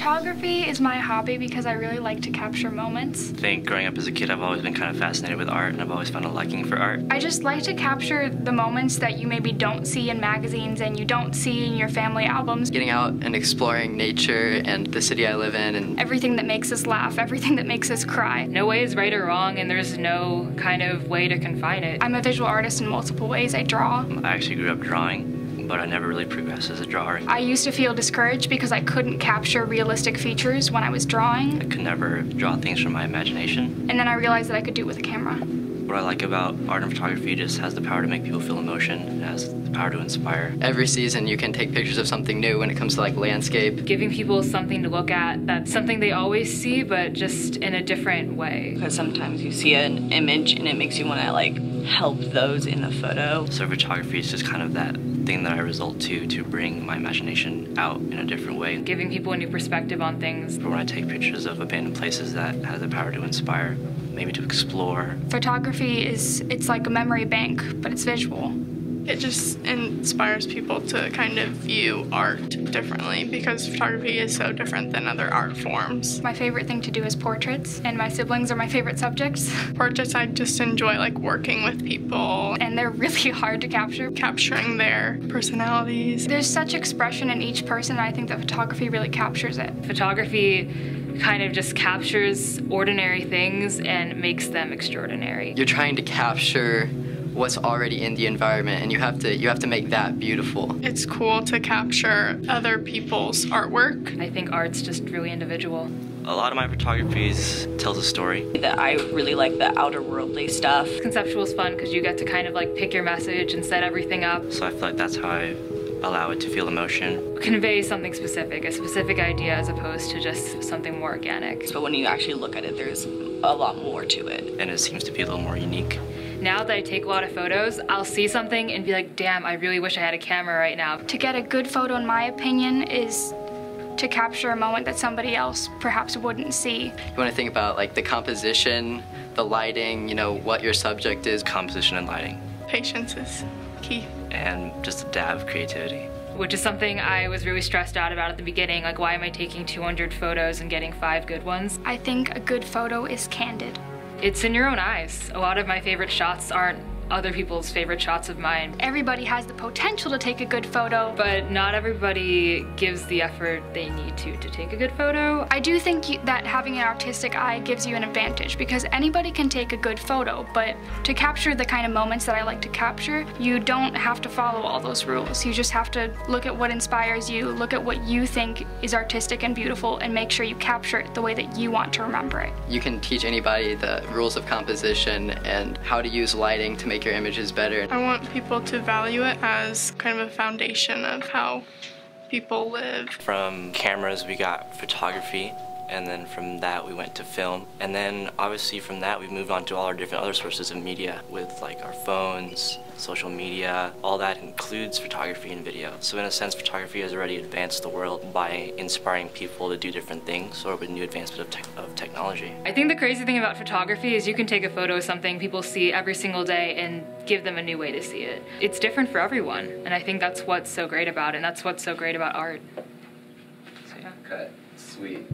Photography is my hobby because I really like to capture moments. I think growing up as a kid, I've always been kind of fascinated with art, and I've always found a liking for art. I just like to capture the moments that you maybe don't see in magazines and you don't see in your family albums. Getting out and exploring nature and the city I live in, and everything that makes us laugh, everything that makes us cry. No way is right or wrong, and there's no kind of way to confine it. I'm a visual artist in multiple ways. I draw. I actually grew up drawing, but I never really progressed as a drawer. I used to feel discouraged because I couldn't capture realistic features when I was drawing. I could never draw things from my imagination. And then I realized that I could do it with a camera. What I like about art and photography, it just has the power to make people feel emotion. It has the power to inspire. Every season you can take pictures of something new when it comes to like landscape. Giving people something to look at that's something they always see, but just in a different way. Because sometimes you see an image and it makes you want to like help those in the photo. So photography is just kind of that thing that I resort to bring my imagination out in a different way. Giving people a new perspective on things. For when I take pictures of abandoned places, that has the power to inspire, maybe to explore. Photography it's like a memory bank, but it's visual. It just inspires people to kind of view art differently because photography is so different than other art forms. My favorite thing to do is portraits, and my siblings are my favorite subjects. Portraits, I just enjoy like working with people. And they're really hard to capture. Capturing their personalities. There's such expression in each person, and I think that photography really captures it. Photography kind of just captures ordinary things and makes them extraordinary. You're trying to capture what's already in the environment, and you have to make that beautiful. It's cool to capture other people's artwork. I think art's just really individual. A lot of my photography tells a story. That I really like the outer worldly stuff. Conceptual is fun because you get to kind of like pick your message and set everything up. So I feel like that's how I allow it to feel emotion. Convey something specific, a specific idea as opposed to just something more organic. But when you actually look at it, there's a lot more to it. And it seems to be a little more unique. Now that I take a lot of photos, I'll see something and be like, damn, I really wish I had a camera right now. To get a good photo, in my opinion, is to capture a moment that somebody else perhaps wouldn't see. You want to think about like the composition, the lighting, you know, what your subject is. Composition and lighting. Patience is key. And just a dab of creativity. Which is something I was really stressed out about at the beginning. Like, why am I taking 200 photos and getting 5 good ones? I think a good photo is candid. It's in your own eyes. A lot of my favorite shots aren't other people's favorite shots of mine. Everybody has the potential to take a good photo, but not everybody gives the effort they need to take a good photo. I do think that having an artistic eye gives you an advantage because anybody can take a good photo, but to capture the kind of moments that I like to capture, you don't have to follow all those rules. You just have to look at what inspires you, look at what you think is artistic and beautiful, and make sure you capture it the way that you want to remember it. You can teach anybody the rules of composition and how to use lighting to make your images better. I want people to value it as kind of a foundation of how people live. From cameras we got photography, and then from that we went to film, and then obviously from that we moved on to all our different other sources of media with like our phones, social media. All that includes photography and video. So in a sense, photography has already advanced the world by inspiring people to do different things or with new advancements of technology. I think the crazy thing about photography is you can take a photo of something people see every single day and give them a new way to see it. It's different for everyone, and I think that's what's so great about it, and that's what's so great about art. So yeah. Cut. Sweet.